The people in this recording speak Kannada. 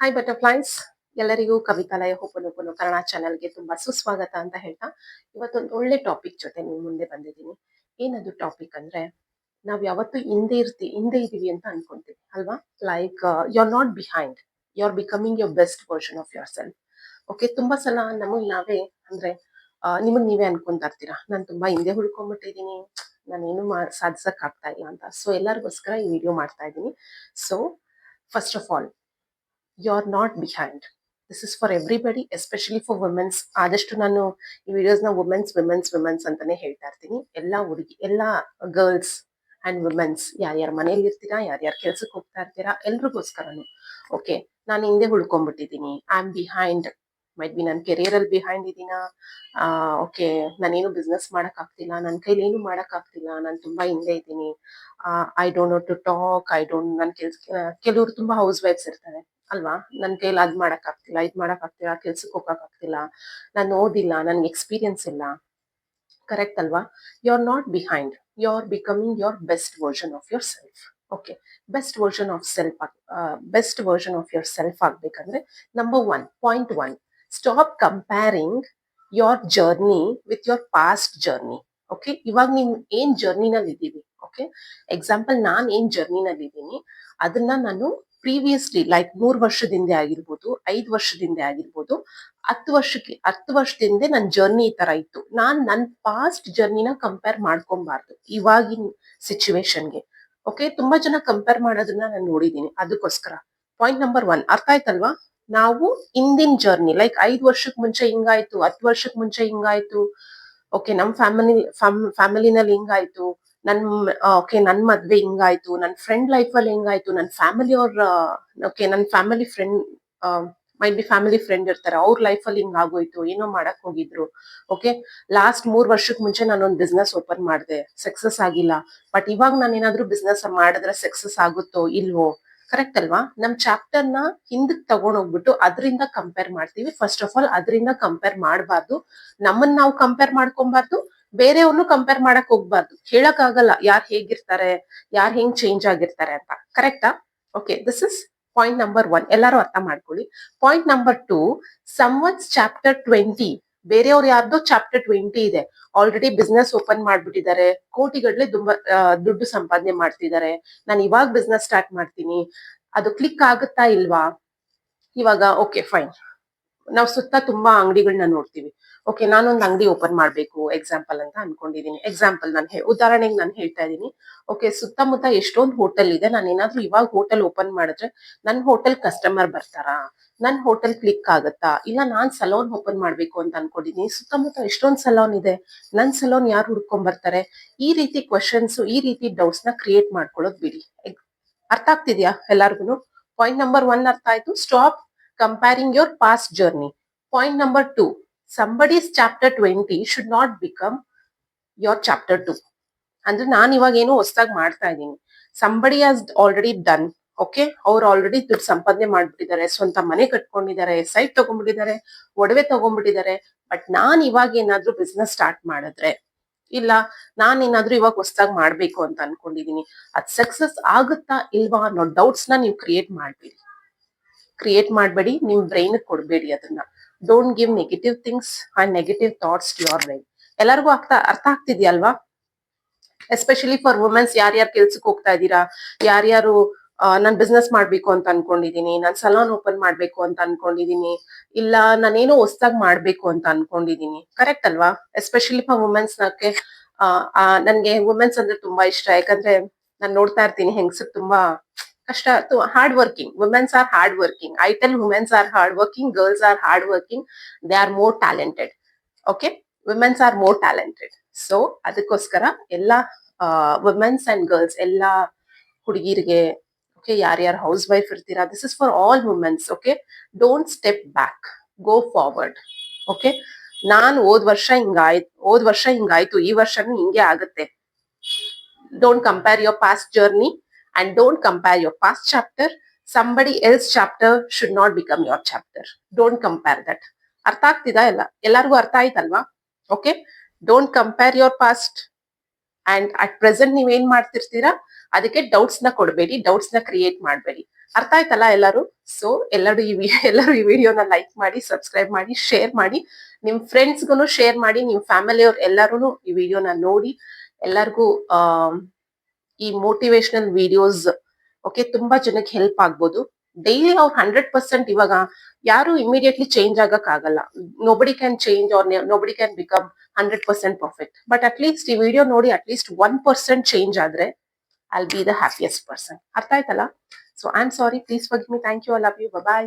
ಹಾಯ್ ಬಟರ್ಫ್ಲೈಸ್, ಎಲ್ಲರಿಗೂ ಕವಿತಾಲಯ ಹೋಪನೋಪನು ಕನ್ನಡ ಚಾನೆಲ್ಗೆ ತುಂಬಾ ಸುಸ್ವಾಗತ ಅಂತ ಹೇಳ್ತಾ ಇವತ್ತೊಂದು ಒಳ್ಳೆ ಟಾಪಿಕ್ ಜೊತೆ ನಿಮ್ ಮುಂದೆ ಬಂದಿದ್ದೀನಿ. ಏನದು ಟಾಪಿಕ್ ಅಂದ್ರೆ, ನಾವ್ ಯಾವತ್ತು ಹಿಂದೆ ಇದೀವಿ ಅಂತ ಅನ್ಕೊಂತೀವಿ ಅಲ್ವಾ? Like you are not behind, you are becoming your best version of yourself. Okay, ತುಂಬಾ ಸಲ ನಮಗ್ ನಾವೇ ಅಂದ್ರೆ ನಿಮಗ್ ನೀವೇ ಅನ್ಕೊಂತಾ ಇರ್ತೀರಾ, ನಾನು ತುಂಬಾ ಹಿಂದೆ ಉಳ್ಕೊಂಡ್ಬಿಟ್ಟಿದೀನಿ, ನಾನೇನು ಸಾಧಿಸಕ್ ಆಗ್ತಾ ಇಲ್ಲ ಅಂತ. ಸೊ ಎಲ್ಲರಿಗೋಸ್ಕರ ಈ ವಿಡಿಯೋ ಮಾಡ್ತಾ ಇದ್ದೀನಿ. So first of all, you are not behind. This is for everybody, especially for womens. ಆದಷ್ಟು ನಾನು ಈ ವಿಡಿಯೋಸ್ನ ವುಮೆನ್ಸ್ ಅಂತಾನೆ ಹೇಳ್ತಾ ಇರ್ತೀನಿ. ಎಲ್ಲ ಗರ್ಲ್ಸ್ ಅಂಡ್ ವುಮೆನ್ಸ್, ಯಾರ್ಯಾರ ಮನೇಲಿ ಇರ್ತೀರಾ, ಯಾರ್ಯಾರ ಕೆಲ್ಸಕ್ಕೆ ಹೋಗ್ತಾ ಇರ್ತೀರಾ, ಎಲ್ರಿಗೋಸ್ಕರನು. ಓಕೆ, ನಾನು ಹಿಂದೆ ಉಳ್ಕೊಂಡ್ಬಿಟ್ಟಿದ್ದೀನಿ, I am behind. Might be ನನ್ನ ಕೆರಿಯರ್ ಅಲ್ಲಿ ಬಿಹೈಂಡ್ ಇದೀನಾ, ಓಕೆ, ನಾನೇನು ಬಿಸ್ನೆಸ್ ಮಾಡಕ್ ಆಗ್ತಿಲ್ಲ, ನನ್ನ ಕೈಲಿ ಏನು ಮಾಡಕ್ ಆಗ್ತಿಲ್ಲ, ನಾನು ತುಂಬಾ ಹಿಂದೆ ಇದ್ದೀನಿ, I don't know to talk, I don't, ನನ್ನ ಕೆಲವರು ತುಂಬಾ ಹೌಸ್ ವೈಫ್ಸ್ ಇರ್ತಾರೆ ಅಲ್ವಾ, ನನ್ ಕೈಲಿ ಅದ್ ಮಾಡಕ್ ಆಗ್ತಿಲ್ಲ, ಇದ್ ಮಾಡಕ್ ಆಗ್ತಿಲ್ಲ, ಕೆಲ್ಸಕ್ಕೆ ಹೋಗಕ್ ಆಗ್ತಿಲ್ಲ, ನಾನು ಓದಿಲ್ಲ, ನನ್ಗೆ ಎಕ್ಸ್ಪೀರಿಯನ್ಸ್ ಇಲ್ಲ. ಕರೆಕ್ಟ್ ಅಲ್ವಾ? You are not behind, you are becoming your best version of yourself. Okay, best version of yourself ಆಗ್ಬೇಕಂದ್ರೆ number one, point one, stop comparing your journey with your past journey. Okay, ಇವಾಗ ನೀವ್ ಏನ್ ಜರ್ನಿನಲ್ಲಿ ಇದ್ದೀವಿ, ಓಕೆ, ಎಕ್ಸಾಂಪಲ್ ನಾನ್ ಏನ್ ಜರ್ನಿನಲ್ಲಿ ಇದ್ದೀನಿ ಅದನ್ನ ನಾನು ಪ್ರೀವಿಯಸ್ಲಿ, ಲೈಕ್ 3 ವರ್ಷದ ಹಿಂದೆ ಆಗಿರ್ಬೋದು, 5 ವರ್ಷದ ಹಿಂದೆ ಆಗಿರ್ಬೋದು, 10 ವರ್ಷದಿಂದ ನನ್ನ ಜರ್ನಿ ಈ ತರ ಇತ್ತು. ನನ್ನ ಪಾಸ್ಟ್ ಜರ್ನಿನ ಕಂಪೇರ್ ಮಾಡ್ಕೊಬಾರ್ದು ಇವಾಗಿನ ಸಿಚುವೇಶನ್ಗೆ. ಓಕೆ, ತುಂಬಾ ಜನ ಕಂಪೇರ್ ಮಾಡೋದನ್ನ ನಾನು ನೋಡಿದೀನಿ. ಅದಕ್ಕೋಸ್ಕರ ಪಾಯಿಂಟ್ ನಂಬರ್ ಒನ್, ಅರ್ಥ ಆಯ್ತಲ್ವಾ? ನಾವು ಇಂದಿನ ಜರ್ನಿ, ಲೈಕ್ 5 ವರ್ಷಕ್ ಮುಂಚೆ ಹಿಂಗಾಯ್ತು, 10 ವರ್ಷಕ್ ಮುಂಚೆ ಹಿಂಗಾಯ್ತು, ಓಕೆ, ನಮ್ ಫ್ಯಾಮಿಲಿನಲ್ಲಿ ಹಿಂಗಾಯ್ತು, ನನ್ ಮದ್ವೆ ಹಿಂಗಾಯ್ತು, ನನ್ ಫ್ರೆಂಡ್ ಲೈಫ್ ಅಲ್ಲಿ ಹಿಂಗಾಯ್ತು, ನನ್ ಫ್ಯಾಮಿಲಿ ಅವ್ರ, ಓಕೆ, ನನ್ family friend, might be family friend ಇರ್ತಾರೆ, ಅವ್ರ ಲೈಫ್ ಅಲ್ಲಿ ಹಿಂಗ್ ಆಗೋಯ್ತು, ಏನೋ ಮಾಡಕ್ ಹೋಗಿದ್ರು. ಓಕೆ, ಲಾಸ್ಟ್ 3 ವರ್ಷಕ್ ಮುಂಚೆ ನಾನೊಂದ್ ಬಿಸ್ನೆಸ್ ಓಪನ್ ಮಾಡಿದೆ, ಸಕ್ಸಸ್ ಆಗಿಲ್ಲ, ಬಟ್ ಇವಾಗ ನಾನು ಏನಾದ್ರೂ ಬಿಸ್ನೆಸ್ ಮಾಡಿದ್ರೆ ಸಕ್ಸಸ್ ಆಗುತ್ತೋ ಇಲ್ವೋ? ಕರೆಕ್ಟ್ ಅಲ್ವಾ? ನಮ್ ಚಾಪ್ಟರ್ ನ ಹಿಂದಕ್ ತಗೊಂಡೋಗ್ಬಿಟ್ಟು ಅದರಿಂದ ಕಂಪೇರ್ ಮಾಡ್ತೀವಿ. ಫಸ್ಟ್ ಆಫ್ ಆಲ್ ಅದರಿಂದ ಕಂಪೇರ್ ಮಾಡಬಾರ್ದು, ನಮ್ಮನ್ನ ನಾವು ಕಂಪೇರ್ ಮಾಡ್ಕೊಬಾರ್ದು, ಬೇರೆಯವ್ರನ್ನು ಕಂಪೇರ್ ಮಾಡಕ್ ಹೋಗ್ಬಾರ್ದು. ಹೇಳಕ್ ಆಗಲ್ಲ ಯಾರ್ ಹೇಗಿರ್ತಾರೆ, ಯಾರ್ ಹೆಂಗ್ ಚೇಂಜ್ ಆಗಿರ್ತಾರೆ ಅಂತ. ಕರೆಕ್ಟಾ? Okay, this is point number one. ಎಲ್ಲರೂ ಅರ್ಥ ಮಾಡ್ಕೊಳ್ಳಿ. Point number two, someone's chapter 20, ಬೇರೆಯವ್ರು ಯಾರ್ದೋ ಚಾಪ್ಟರ್ 20 ಇದೆ, ಆಲ್ರೆಡಿ ಬಿಸ್ನೆಸ್ ಓಪನ್ ಮಾಡ್ಬಿಟ್ಟಿದ್ದಾರೆ, ಕೋಟಿಗಟ್ಲೆ ದುಡ್ಡು ಸಂಪಾದನೆ ಮಾಡ್ತಿದ್ದಾರೆ. ನಾನು ಇವಾಗ ಬಿಸ್ನೆಸ್ ಸ್ಟಾರ್ಟ್ ಮಾಡ್ತೀನಿ, ಅದು ಕ್ಲಿಕ್ ಆಗುತ್ತಾ ಇಲ್ವಾ? ಇವಾಗ ಓಕೆ ಫೈನ್, ನಾವು ಸುತ್ತ ತುಂಬಾ ಅಂಗಡಿಗಳನ್ನ ನೋಡ್ತೀವಿ. ಓಕೆ, ನಾನೊಂದು ಅಂಗಡಿ ಓಪನ್ ಮಾಡ್ಬೇಕು ಎಕ್ಸಾಂಪಲ್ ಅಂತ ಅನ್ಕೊಂಡಿದೀನಿ. ಎಕ್ಸಾಂಪಲ್ ಉದಾಹರಣೆಗೆ ನಾನು ಹೇಳ್ತಾ ಇದ್ದೀನಿ. ಓಕೆ, ಸುತ್ತಮುತ್ತ ಎಷ್ಟೊಂದು ಹೋಟೆಲ್ ಇದೆ, ನಾನು ಏನಾದ್ರೂ ಇವಾಗ ಹೋಟೆಲ್ ಓಪನ್ ಮಾಡಿದ್ರೆ ನನ್ ಹೋಟೆಲ್ ಕಸ್ಟಮರ್ ಬರ್ತಾರಾ, ನನ್ ಹೋಟೆಲ್ ಕ್ಲಿಕ್ ಆಗುತ್ತಾ? ಇಲ್ಲ ನಾನ್ ಸಲೂನ್ ಓಪನ್ ಮಾಡ್ಬೇಕು ಅಂತ ಅನ್ಕೊಂಡಿದೀನಿ, ಸುತ್ತಮುತ್ತ ಎಷ್ಟೊಂದ್ ಸಲೂನ್ ಇದೆ, ನನ್ ಸಲೂನ್ ಯಾರು ಹುಡ್ಕೊಂಡ್ ಬರ್ತಾರೆ? ಈ ರೀತಿ ಕ್ವಶನ್ಸ್, ಈ ರೀತಿ ಡೌಟ್ಸ್ ನ ಕ್ರಿಯೇಟ್ ಮಾಡ್ಕೊಳ್ಳೋದು ಬಿಡಿ. ಅರ್ಥ ಆಗ್ತಿದ್ಯಾ ಎಲ್ಲಾರ್ಗು? ಪಾಯಿಂಟ್ ನಂಬರ್ ಒನ್ ಅರ್ಥ ಆಯ್ತು. Stop comparing your past journey. Point number two, somebody's chapter 20 should not become your chapter 2. ಅಂದ್ರೆ ನಾನು ಇವಾಗ ಏನೋ ಹೊಸದಾಗಿ ಮಾಡ್ತಾ ಇದ್ದೀನಿ, somebody has already done. Okay, ಅವ್ರು ಆಲ್ರೆಡಿ ದುಡ್ಡು ಸಂಪಾದನೆ ಮಾಡ್ಬಿಟ್ಟಿದ್ದಾರೆ, ಸ್ವಂತ ಮನೆ ಕಟ್ಕೊಂಡಿದ್ದಾರೆ, ಸೈಟ್ ತಗೊಂಡ್ಬಿಟ್ಟಿದ್ದಾರೆ, ಒಡವೆ ತಗೊಂಡ್ಬಿಟ್ಟಿದ್ದಾರೆ. ಬಟ್ ನಾನ್ ಇವಾಗ ಏನಾದ್ರೂ ಬಿಸ್ನೆಸ್ ಸ್ಟಾರ್ಟ್ ಮಾಡಿದ್ರೆ, ಇಲ್ಲ ನಾನ್ ಏನಾದ್ರೂ ಇವಾಗ ಹೊಸದಾಗಿ ಮಾಡ್ಬೇಕು ಅಂತ ಅನ್ಕೊಂಡಿದೀನಿ, ಅದ್ ಸಕ್ಸಸ್ ಆಗುತ್ತಾ ಇಲ್ವಾ ಅನ್ನೋ ಡೌಟ್ಸ್ ನ ನೀವು ಕ್ರಿಯೇಟ್ ಮಾಡಬೇಡಿ, ನಿಮ್ ಬ್ರೈನ್ ಕೊಡ್ಬೇಡಿ ಅದನ್ನ. Don't give negative things and negative thoughts to your brain. ಎಲ್ಲರಿಗೂ ಅರ್ಥ ಆಗ್ತಿದ್ಯಲ್ವಾ? ಎಸ್ಪೆಷಲಿ ಫಾರ್ ವುಮೆನ್ಸ್, ಯಾರ್ಯಾರು ಕೆಲ್ಸಕ್ಕೆ ಹೋಗ್ತಾ ಇದ್ದೀರಾ, ಯಾರ್ಯಾರು ನಾನ್ ಬಿಸ್ನೆಸ್ ಮಾಡ್ಬೇಕು ಅಂತ ಅನ್ಕೊಂಡಿದೀನಿ, ನಾನ್ ಸಲೂನ್ ಓಪನ್ ಮಾಡ್ಬೇಕು ಅಂತ ಅನ್ಕೊಂಡಿದೀನಿ, ಇಲ್ಲ ನಾನೇನೋ ಹೊಸದಾಗಿ ಮಾಡ್ಬೇಕು ಅಂತ ಅನ್ಕೊಂಡಿದೀನಿ. ಕರೆಕ್ಟ್ ಅಲ್ವಾ? ಎಸ್ಪೆಷಲಿ ಫಾರ್ ವುಮೆನ್ಸ್, ನನ್ಗೆ ವುಮೆನ್ಸ್ ಅಂದ್ರೆ ತುಂಬಾ ಇಷ್ಟ. ಯಾಕಂದ್ರೆ ನಾನ್ ನೋಡ್ತಾ ಇರ್ತೀನಿ ಹೆಂಗಸರು ತುಂಬಾ ಕಷ್ಟ, hard working. Womens are hard working. I tell womens are hard working, girls are hard working, they are more talented. Okay, womens are more talented. So ಅದಕ್ಕೋಸ್ಕರ ಎಲ್ಲ ವುಮೆನ್ಸ್ ಅಂಡ್ ಗರ್ಲ್ಸ್, ಎಲ್ಲ ಹುಡುಗಿರಿಗೆ, ಓಕೆ, ಯಾರ್ಯಾರು ಹೌಸ್ ವೈಫ್ ಇರ್ತೀರಾ, this is for all womens. Okay, don't step back, go forward. Okay, ನಾನು ಹೋದ್ ವರ್ಷ ಹಿಂಗಾಯ್ತು, ಈ ವರ್ಷನೂ ಹಿಂಗೆ ಆಗುತ್ತೆ. Don't compare your past journey and don't compare your past chapter. Somebody else chapter should not become your chapter. Don't compare that. ಅರ್ಥ ಆಗ್ತಿದಾ? ಎಲ್ಲರಿಗೂ ಅರ್ಥ ಆಯ್ತಲ್ವಾ? Okay, don't compare your past and at present ನೀವೇನ್ ಮಾಡ್ತಿರ್ತೀರಾ ಅದಕ್ಕೆ ಡೌಟ್ಸ್ ನ ಕೊಡಬೇಡಿ, ಡೌಟ್ಸ್ ನ ಕ್ರಿಯೇಟ್ ಮಾಡಬೇಡಿ. ಅರ್ಥ ಆಯ್ತಲ್ಲ ಎಲ್ಲರೂ? ಸೊ ಎಲ್ಲರೂ ಈ ವಿಡಿಯೋನ ಲೈಕ್ ಮಾಡಿ, ಸಬ್ಸ್ಕ್ರೈಬ್ ಮಾಡಿ, ಶೇರ್ ಮಾಡಿ. ನಿಮ್ ಫ್ರೆಂಡ್ಸ್ಗೂ ಶೇರ್ ಮಾಡಿ. ನಿಮ್ ಫ್ಯಾಮಿಲಿಯವ್ರು ಎಲ್ಲರೂ ಈ ವಿಡಿಯೋನ ನೋಡಿ. ಎಲ್ಲರಿಗೂ ಈ ಮೋಟಿವೇಶನಲ್ ವಿಡಿಯೋಸ್ ಓಕೆ ತುಂಬಾ ಜನಕ್ಕೆ ಹೆಲ್ಪ್ ಆಗ್ಬೋದು. ಡೈಲಿ ಅವ್ರು 100% ಇವಾಗ ಯಾರು ಇಮಿಡಿಯೇಟ್ಲಿ ಚೇಂಜ್ ಆಗಕ್ ಆಗಲ್ಲ. Nobody can change or nobody can become 100% perfect. But at least ಈ ವಿಡಿಯೋ ನೋಡಿ ಅಟ್ಲೀಸ್ಟ್ 1% ಚೇಂಜ್ ಆದ್ರೆ I'll be the happiest person. ಅರ್ಥ ಆಯ್ತಲ್ಲ? So I'm sorry. Please forgive me. Thank you. I love you. Bye bye.